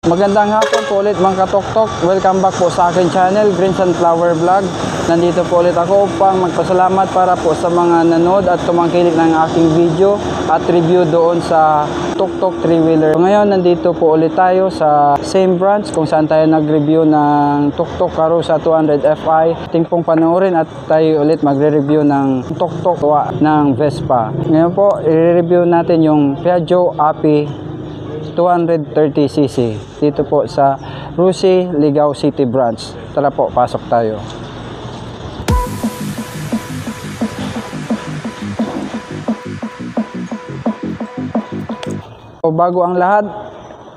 Magandang hapon po ulit mga katoktok. Welcome back po sa akin channel, Green Sunflower Vlog. Nandito po ulit ako upang magpasalamat para po sa mga nanood at tumangkilik ng aking video at review doon sa Tuktok 3-wheeler. Ngayon nandito po ulit tayo sa same branch kung saan tayo nag-review ng Tuktok Karusa 200 Fi. Ting pong panoorin at tayo ulit magre-review ng Tuktok ng Vespa. Ngayon po i-review natin yung Piaggio Api 230cc dito po sa Rusi, Ligao City Branch. Tara po, pasok tayo. So, bago ang lahat,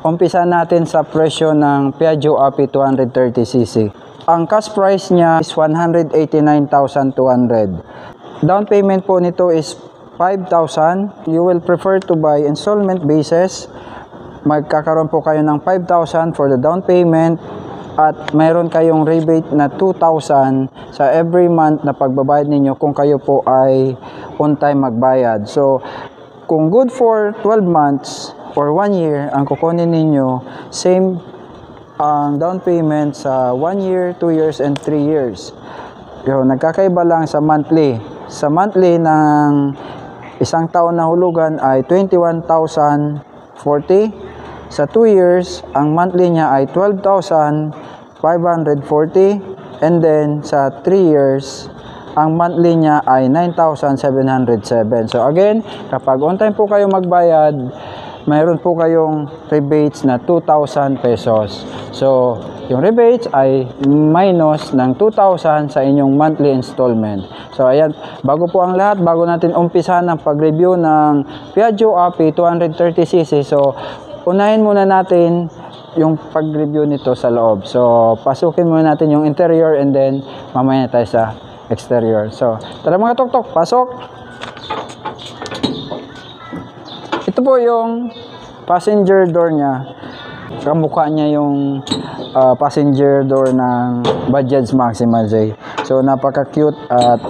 umpisa natin sa presyo ng Piaggio Api 230cc. Ang cash price niya is 189,200. Down payment po nito is 5,000. You will prefer to buy installment basis. Magkakaroon po kayo ng 5,000 for the down payment at mayroon kayong rebate na 2,000 sa every month na pagbabayad ninyo kung kayo po ay on time magbayad. So, kung good for 12 months or 1 year, ang kukunin ninyo, same ang down payment sa 1 year, 2 years, and 3 years. So, nagkakaiba lang sa monthly. Sa monthly ng isang taon na hulugan ay 21,040. Sa 2 years, ang monthly niya ay 12,540. And then, sa 3 years, ang monthly niya ay 9,707. So, again, kapag on time po kayo magbayad, mayroon po kayong rebates na 2,000 pesos. So, yung rebates ay minus ng 2,000 sa inyong monthly installment. So, ayan, bago po ang lahat, bago natin umpisahan ang pag-review ng Piaggio Api 230cc. So, unahin muna natin yung pag-review nito sa loob. So, pasukin muna natin yung interior and then mamaya tayo sa exterior. So, tara mga tuktok, pasok! Ito po yung passenger door niya. Kamukha niya yung passenger door ng Bajaj Maxima J. So, napaka-cute at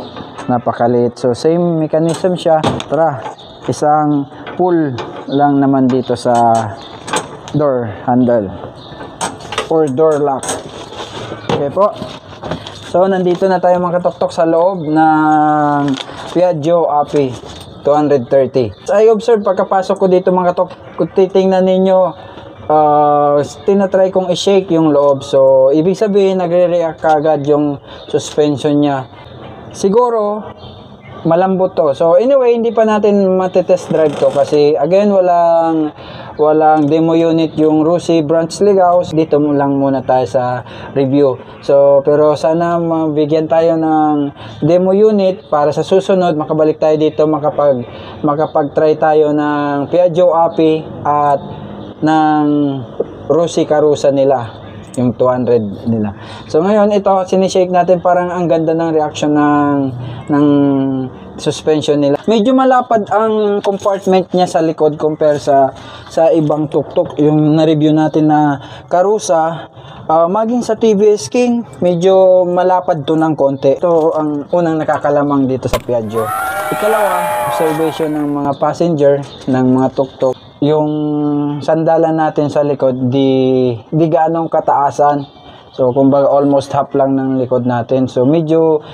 napakaliit. So, same mechanism siya. Tara, isang pull lang naman dito sa door handle or door lock. Okay po. So, nandito na tayo mga katoktok sa loob ng Piaggio Api 230. I observe pagkapasok ko dito mga katoktok, kung titingnan ninyo, tinatry kong i-shake yung loob. So, ibig sabihin, nagre-react kagad yung suspension niya. Siguro, malambot to. So, anyway, hindi pa natin matitest drive to kasi, again, walang demo unit yung Rusi Branch Ligao. Dito lang muna tayo sa review. So, pero sana mabigyan tayo ng demo unit para sa susunod, makabalik tayo dito, makapag-try tayo ng Piaggio Api at ng Rusi Karusa nila, yung 200 nila. So ngayon ito sinishake natin, parang ang ganda ng reaction ng suspension nila. Medyo malapad ang compartment niya sa likod compare sa ibang tuktok yung na-review natin na Karusa. Maging sa TVS King, medyo malapad to ng konti. Ito ang unang nakakalamang dito sa Piaggio. Ikalawa, observation ng mga passenger ng mga tuktok. Yung sandalan natin sa likod, di gaanong kataasan. So, kumbaga almost half lang ng likod natin. So, medyo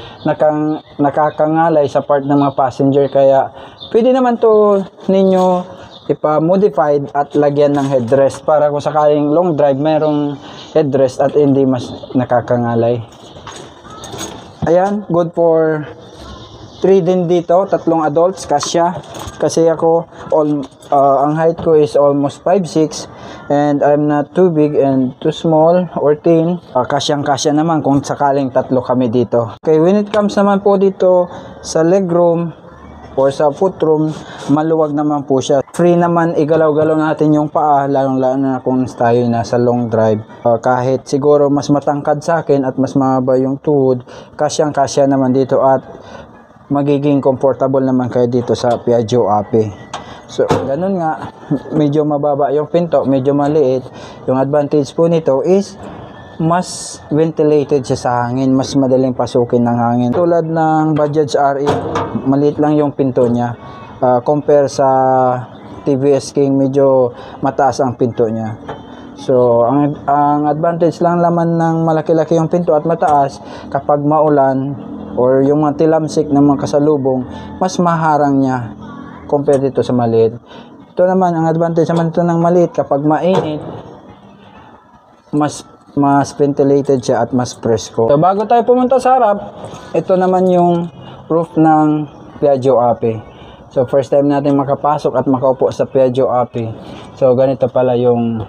nakakangalay sa part ng mga passenger. Kaya, pwede naman to ninyo ipa-modified at lagyan ng headrest para kung sakaling long drive, mayroong headrest at hindi mas nakakangalay. Ayan, good for 3 din dito, 3 adults, kasya. Kasi ako, ang height ko is almost 5'6", and I'm not too big and too small or thin. Kasyang-kasya naman kung sakaling 3 kami dito. Okay, when it comes naman po dito sa legroom or sa footroom, maluwag naman po siya. Free naman igalaw-galaw natin yung paa, lalong-lalo na kung tayo nasa long drive. Kahit siguro mas matangkad sa akin at mas mahaba yung tuhod, kasyang-kasya naman dito at magiging comfortable naman kayo dito sa Piaggio Api. So, ganun nga, medyo mababa yung pinto, medyo maliit. Yung advantage po nito is mas ventilated siya sa hangin, mas madaling pasukin ng hangin. Tulad ng Bajaj RE, maliit lang yung pinto niya. Compare sa TVS King, medyo mataas ang pinto niya. So, ang advantage lang naman ng malaki-laki yung pinto at mataas, kapag maulan or yung mga tilamsik ng mga kasalubong, mas maharang niya compared dito sa maliit. Ito naman, ang advantage naman ito ng maliit, kapag mainit, mas ventilated siya at mas presko. So, bago tayo pumunta sa harap, ito naman yung roof ng Piaggio Ape. So, first time natin makapasok at makaupo sa Piaggio Ape. So, ganito pala yung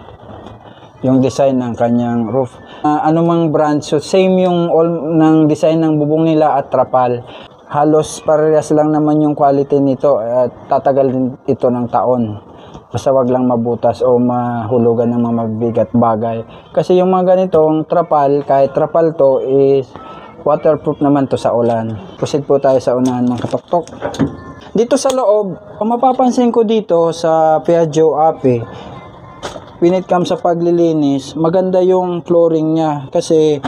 design ng kanyang roof. Anumang brand, so same yung ng design ng bubong nila at trapal. Halos parehas lang naman yung quality nito at tatagal din ito ng taon. Basta wag lang mabutas o mahulugan ng mga mabigat bagay. Kasi yung mga ganitong trapal, kahit trapal to is waterproof naman to sa ulan. Proceed po tayo sa unahan mga katok-tok. Dito sa loob, kung mapapansin ko dito sa Piaggio Ape, when it comes sa paglilinis, maganda yung flooring niya kasi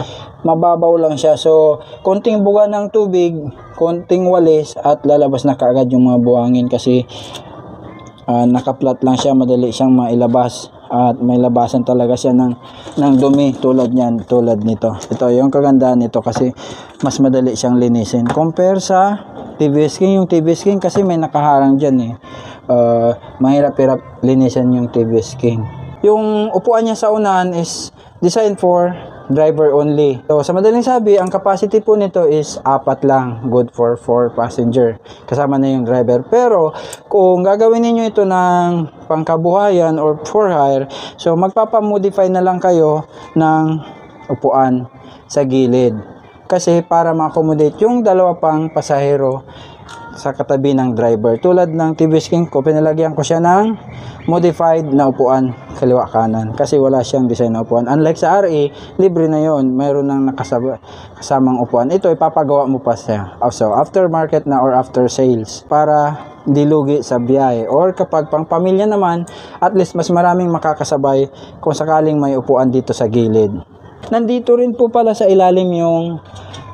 mababaw lang siya. So, konting buga ng tubig, konting walis at lalabas na kaagad yung mga buhangin kasi nakaplat lang siya, madali siyang mailabas at may labasan talaga siya ng dumi tulad nito. Ito yung kagandahan nito kasi mas madali siyang linisin compare sa TVS King. Yung TVS King kasi may nakaharang dyan mahirap-hirap linisin yung TVS King. Yung upuan niya sa unahan is designed for driver only. So, sa madaling sabi, ang capacity po nito is 4 lang. Good for 4 passenger. Kasama na yung driver. Pero, kung gagawin niyo ito ng pangkabuhayan or for hire, so magpapamodify na lang kayo ng upuan sa gilid. Kasi para ma-accommodate yung dalawa pang pasahero sa katabi ng driver. Tulad ng TVS King ko, pinalagyan ko siya ng modified na upuan kaliwa kanan kasi wala siyang design na upuan. Unlike sa RE, libre na yon, mayroon nang kasamang upuan. Ito ipapagawa mo pa siya. So, after market na or after sales para di lugi sa biyahe. Or kapag pang pamilya naman, at least mas maraming makakasabay kung sakaling may upuan dito sa gilid. Nandito rin po pala sa ilalim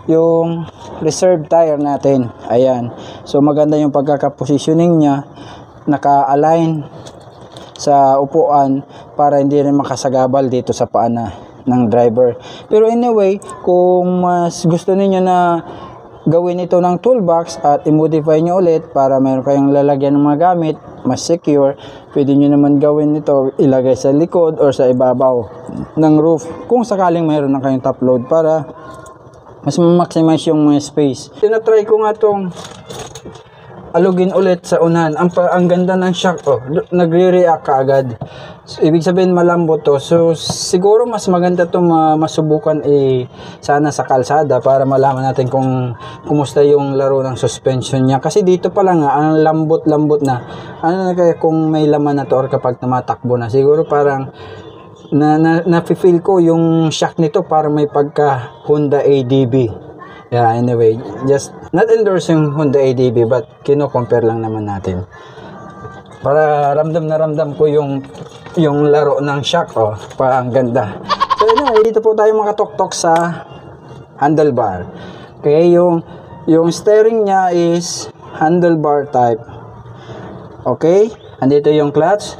yung reserve tire natin. Ayan. So, maganda yung pagkakapositioning niya. Naka-align sa upuan para hindi rin makasagabal dito sa paa ng driver. Pero anyway, kung mas gusto niyo na gawin ito ng toolbox at i-modify nyo ulit para meron kayong lalagyan ng mga gamit, mas secure, pwede nyo naman gawin ito, ilagay sa likod or sa ibabaw ng roof kung sakaling mayroon na kayong top load para mas ma-maximize yung mga space. Tinatry ko nga itong alugin ulit sa unahan. Ang ganda ng shock, nagre-react kaagad. So, ibig sabihin malambot to. So, siguro mas maganda itong masubukan sana sa kalsada para malaman natin kung kumusta yung laro ng suspension niya. Kasi dito pa lang ang lambot-lambot na. Ano na kaya kung may laman na to or kapag tumatakbo na. Siguro parang na-feel ko yung shock nito para may pagka Honda ADB. Yeah, anyway, just not endorsing Honda ADB but kino-compare lang naman natin. Para ramdam na ramdam ko yung laro ng shock, parang ganda. So anyway, dito po tayo makatok-tok sa handlebar. Okay, yung steering niya is handlebar type. Okay, andito yung clutch.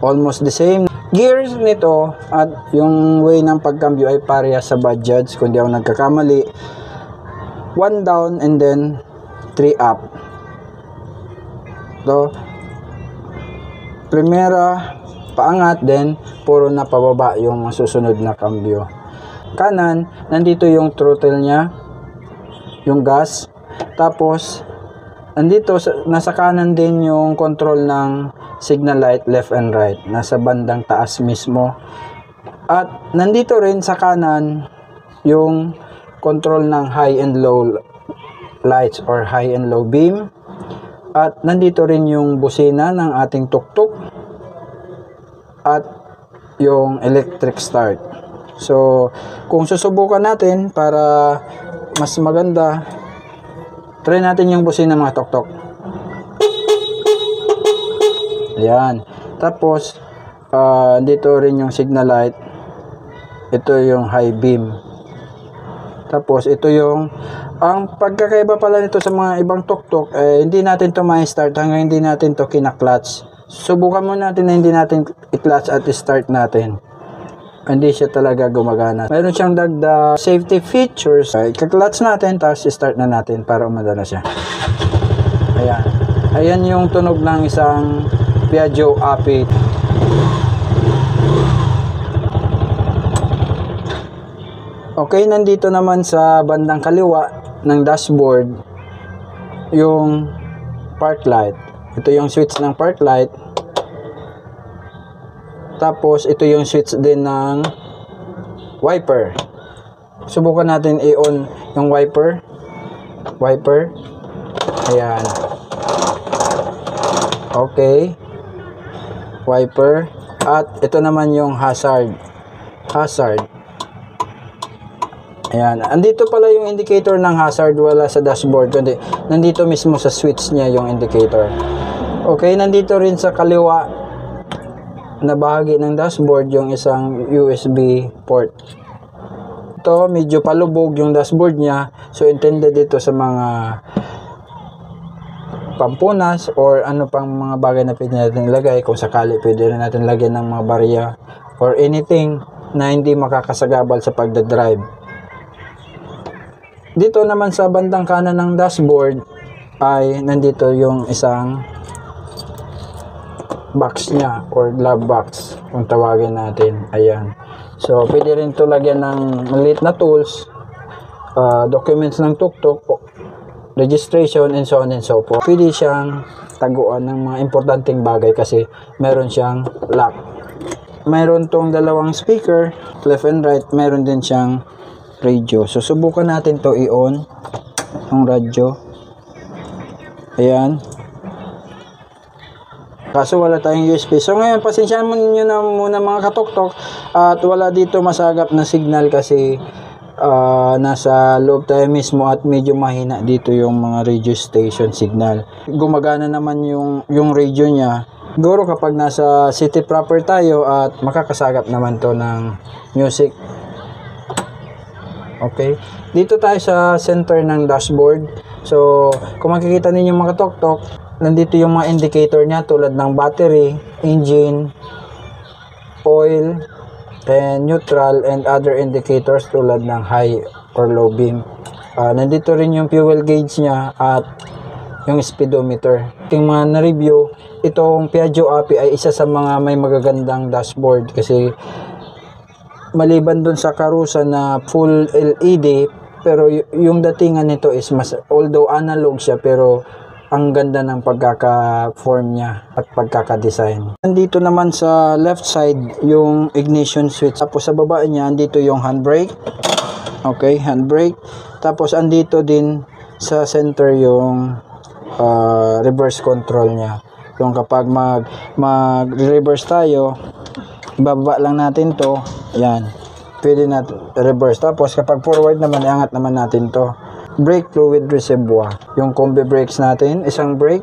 Almost the same. Gears nito at yung way ng pagkambyo ay parehas sa Bajaj kung di ako nagkakamali. 1 down and then 3 up. So, primera paangat, then puro na pababa yung susunod na kambyo. Kanan, nandito yung throttle niya, yung gas. Tapos, nandito, nasa kanan din yung control ng signal light left and right. Nasa bandang taas mismo. At nandito rin sa kanan yung control ng high and low lights or high and low beam. At nandito rin yung busina ng ating tuktok at yung electric start. So, kung susubukan natin para mas maganda, try natin yung busina mga tuktok. Yan. Tapos, dito rin yung signal light. Ito yung high beam. Tapos, ito yung, ang pagkakaiba pala nito sa mga ibang tuktok, hindi natin to ma-start hanggang hindi natin to kinaklatch. Subukan muna natin na hindi natin i-clutch at i-start natin. Hindi siya talaga gumagana. Mayroon siyang dagdag safety features. I-clutch natin, tapos i-start na natin para umadala siya. Ayan. Ayan yung tunog ng isang Piaggio Api. Okay, nandito naman sa bandang kaliwa ng dashboard yung park light. Ito yung switch ng park light. Tapos ito yung switch din ng wiper. Subukan natin i-on yung wiper. Ayan. Okay. Wiper. At ito naman yung hazard. Ayan. Andito pala yung indicator ng hazard, wala sa dashboard, kundi nandito mismo sa switch niya yung indicator. Okay, nandito rin sa kaliwa na bahagi ng dashboard yung isang USB port. Ito, medyo palubog yung dashboard niya. So, intended dito sa mga pampunas or ano pang mga bagay na pwede natin ilagay. Kung sakali, pwede rin natin lagyan ng mga barya or anything na hindi makakasagabal sa pagdadrive. Dito naman sa bandang kanan ng dashboard ay nandito yung isang box niya or glove box kung tawagin natin. Ayan. So, pwede rin ito lagyan ng maliit na tools, documents ng tuk-tuk, registration, and so on and so forth. Pwede siyang taguan ng mga importanteng bagay kasi meron siyang lock. Meron tong dalawang speaker, left and right. Meron din siyang radio. So, subukan natin to i-on ang radyo. Ayan. Kaso wala tayong USB. So, ngayon, pasensyahan mo ninyo na muna mga katok-tok at wala dito masagap na signal kasi nasa loob tayo mismo at medyo mahina dito yung mga radio station signal. Gumagana naman yung radio niya. Siguro kapag nasa city proper tayo at makakasagap naman to ng music. Okay, dito tayo sa center ng dashboard. So, kung makikita ninyo mga tok-tok, nandito yung mga indicator niya tulad ng battery, engine, oil, and neutral, and other indicators tulad ng high or low beam. Nandito rin yung fuel gauge niya at yung speedometer. Yung mga na-review, itong Piaggio Api ay isa sa mga may magagandang dashboard kasi maliban dun sa karusa na full LED, pero yung datingan nito is mas, although analog siya, pero ang ganda ng pagkaka-form niya at pagkaka-design. Nandito naman sa left side yung ignition switch. Tapos sa baba niya, andito yung handbrake. Okay, handbrake. Tapos andito din sa center yung reverse control niya. Yung kapag mag-reverse tayo, ibaba lang natin to. Ayan. Pwede natin reverse. Tapos kapag forward naman, iangat naman natin to. Brake fluid reservoir. Yung combi brakes natin, isang brake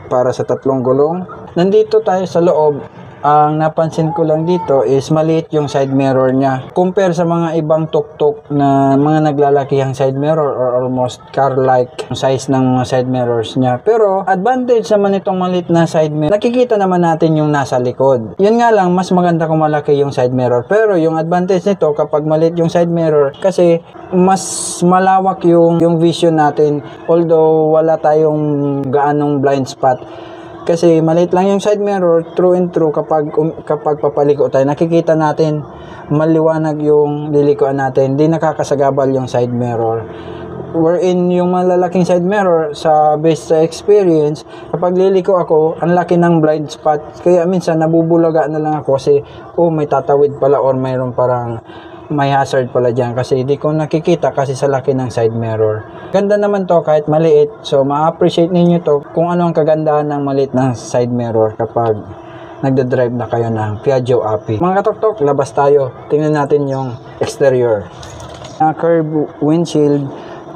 para sa 3 gulong. Nandito tayo sa loob. Ang napansin ko lang dito is maliit yung side mirror niya. Compare sa mga ibang tuk-tuk na mga naglalakihang side mirror or almost car-like size ng mga side mirrors niya. Pero advantage naman itong maliit na side mirror, nakikita naman natin yung nasa likod. Yun nga lang, mas maganda kung malaki yung side mirror. Pero yung advantage nito kapag maliit yung side mirror, kasi mas malawak yung vision natin. Although wala tayong gaanong blind spot. Kasi maliit lang yung side mirror, true and true, kapag papaliko tayo, nakikita natin maliwanag yung lilikuan natin, di nakakasagabal yung side mirror. Wherein yung malalaking side mirror, sa based sa experience, kapag liliko ako, ang laki ng blind spot, kaya minsan nabubulaga na lang ako kasi, may tatawid pala or mayroon parang may hazard pala dyan kasi hindi ko nakikita kasi sa laki ng side mirror. Ganda naman to kahit maliit. So, ma-appreciate ninyo to kung ano ang kagandahan ng maliit na side mirror kapag nagda-drive na kayo ng Piaggio Api. Mga katok-tok, labas tayo. Tingnan natin yung exterior. Curved windshield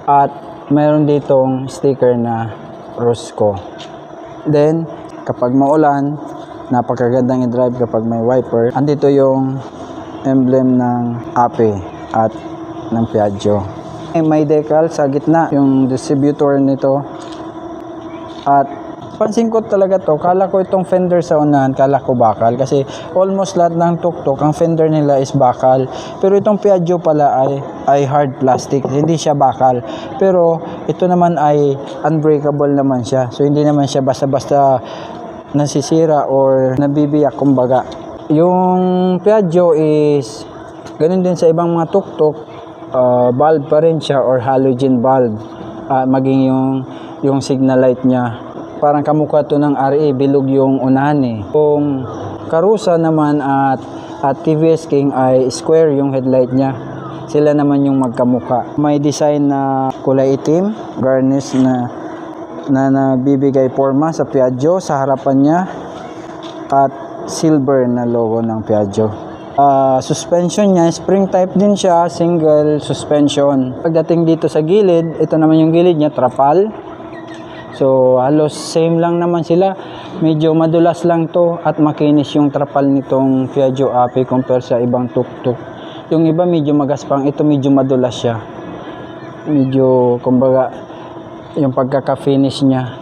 at mayroon ditong sticker na Rosco. Then, kapag maulan, napakagandang i-drive kapag may wiper. Andito yung emblem ng Api at ng Piaggio. May decal sa gitna yung distributor nito at napansin ko talaga to, kala ko itong fender sa unahan, kala ko bakal kasi almost lahat ng tuk-tuk ang fender nila is bakal, pero itong Piaggio pala ay hard plastic, hindi siya bakal, pero ito naman ay unbreakable naman siya, so hindi naman siya basta-basta nasisira or nabibiyak kumbaga. Yung Piaggio is ganun din sa ibang mga tuk-tuk, bulb pa rin siya or halogen bulb, maging yung signal light niya parang kamukha to ng RA, bilog yung unahan eh. Kung Karusa naman at TVS King ay square yung headlight niya, sila naman yung magkamukha. May design na kulay itim, garnish na nabibigay forma sa Piaggio sa harapan niya at silver na logo ng Piaggio. Suspension niya, spring type din siya, single suspension. Pagdating dito sa gilid, ito naman yung gilid niya, trapal. So halos same lang naman sila, medyo madulas lang to at makinis yung trapal nitong Piaggio Ape compare sa ibang tuk-tuk. Yung iba medyo magaspang, ito medyo madulas siya. Medyo kumbaga yung pagkaka-finish niya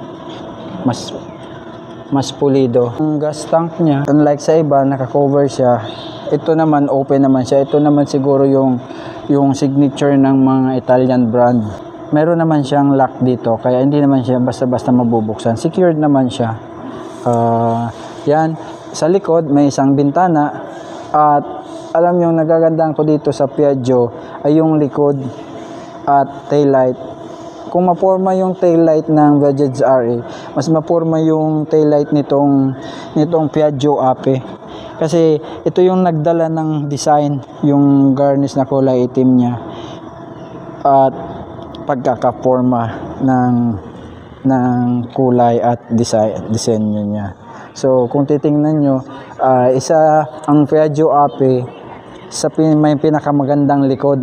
mas pulido. Ang gas tank niya, unlike sa iba, naka-cover siya. Ito naman open naman siya. Ito naman siguro yung signature ng mga Italian brand. Meron naman siyang lock dito, kaya hindi naman siya basta-basta mabubuksan. Secured naman siya. Yan. Sa likod, may isang bintana. At alam nyo, nagagandaan ko dito sa Piaggio ay yung likod at taillight. Kung maporma yung taillight ng Bajaj RA, mas maporma yung taillight nitong Piaggio Ape. Kasi ito yung nagdala ng design, yung garnish na kulay itim niya. At pagkakaporma ng kulay at disenyo niya. So kung titingnan nyo, isa ang Piaggio Ape may pinakamagandang likod,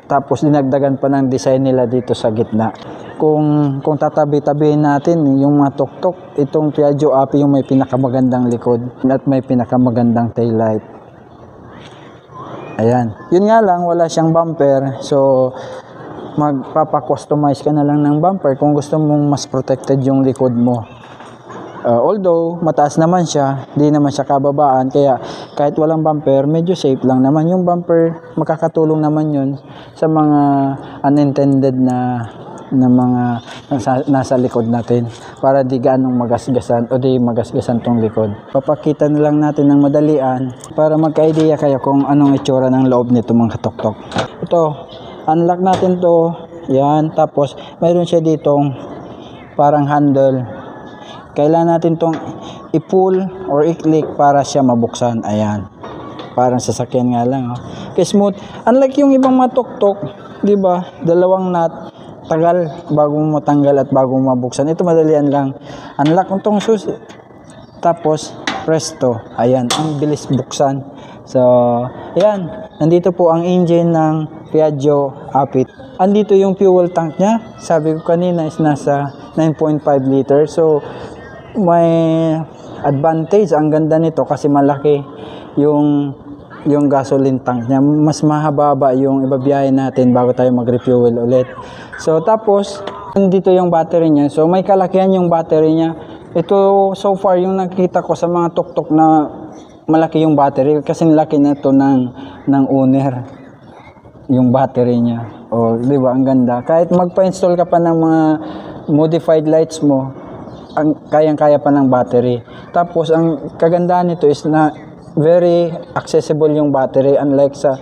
tapos dinagdagan pa ng design nila dito sa gitna. Kung tatabi-tabihin natin yung mga tuk-tuk, itong Piaggio Ape yung may pinakamagandang likod at may pinakamagandang taillight. Ayan. Yun nga lang, wala siyang bumper. So, magpapa-customize ka na lang ng bumper kung gusto mong mas protected yung likod mo. Although, mataas naman siya, di naman siya kababaan. Kaya, kahit walang bumper, medyo safe lang naman. Yung bumper, makakatulong naman yun sa mga unintended na mga nasa likod natin para di gaanong magasgasan o di magasgasan tong likod. Papakita na lang natin ng madalian para magka-idea kayo kung anong itsura ng loob nito mga tuk-tuk. Ito, unlock natin to. Yan, tapos mayroon siya ditong parang handle. Kailangan natin tong i-pull or i-click para siya mabuksan. Ayan. Parang sasakyan nga lang. Oh. Okay, smooth. Unlike yung ibang mga tuk-tuk, di ba? Dalawang nut. Tagal bago mo matanggal at bago mo mabuksan. Ito madalian lang. Unlock itong susi. Tapos, presto. Ayan, ang bilis buksan. So, ayan. Nandito po ang engine ng Piaggio Ape. Andito yung fuel tank niya. Sabi ko kanina is nasa 9.5 liter. So, may advantage. Ang ganda nito kasi malaki yung gasoline tank niya. Mas mahababa yung ibabiyahe natin bago tayo mag-refuel ulit. So tapos dito yung battery niya. So may kalakihan yung battery niya. Ito so far yung nakita ko sa mga tuk-tuk na malaki yung battery kasi laki na to ng owner yung battery niya. O di ba ang ganda. Kahit magpa-install ka pa ng mga modified lights mo, kayang-kaya pa ng battery. Tapos ang kagandahan nito is na very accessible yung battery, unlike sa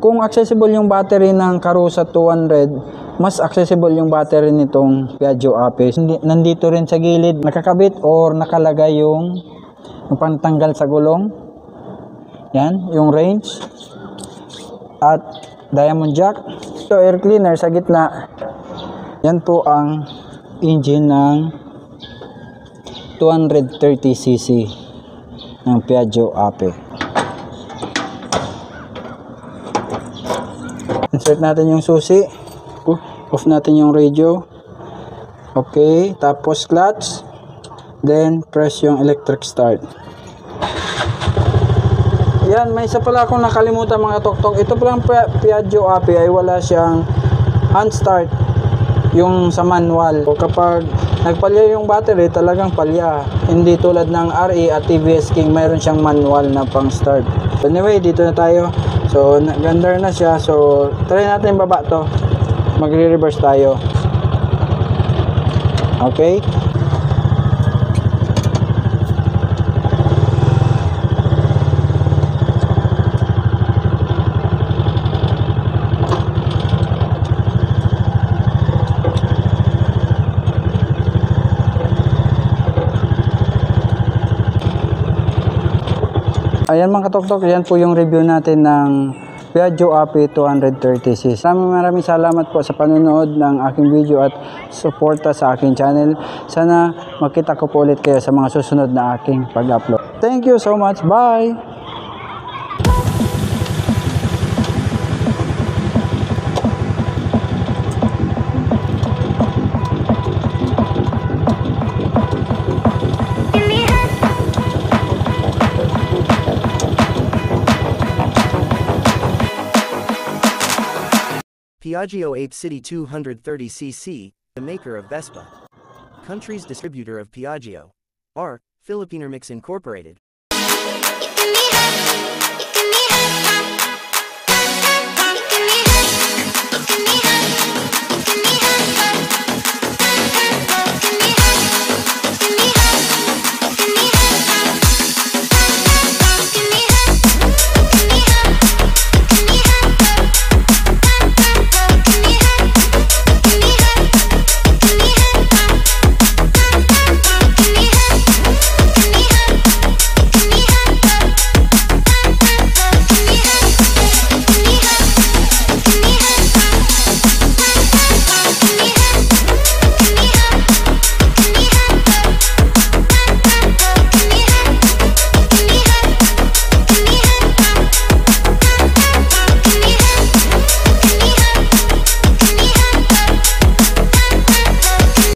kung accessible yung battery ng Karusa 200, mas accessible yung battery nitong Piaggio Ape. Nandito rin sa gilid nakakabit or nakalagay yung pantanggal sa gulong. Yan, yung range at diamond jack. So air cleaner sa gitna. Yan po ang engine ng 230cc ng Piaggio Ape. Insert natin yung susi. Off natin yung radio. Okay, tapos clutch. Then press yung electric start. Yan, may isa pala akong nakalimutan mga tuk-tuk. Ito palang Piaggio Ape ay wala siyang hand start. yung sa manual. So, kapag nagpalya yung battery, talagang palya. Hindi tulad ng RE at TVS King, mayroon siyang manual na pang start. Anyway, dito na tayo. So, ganda na siya. So, try natin baba to. Magre-reverse tayo. Okay? Ayan mga katoktok, yan po yung review natin ng Piaggio Uppi 230cc. Maraming salamat po sa panonood ng aking video at suporta sa aking channel. Sana makita ko po ulit kayo sa mga susunod na aking pag-upload. Thank you so much. Bye! Piaggio Ape City 230cc, the maker of Vespa. Country's distributor of Piaggio. R. Filipiner Mix Incorporated.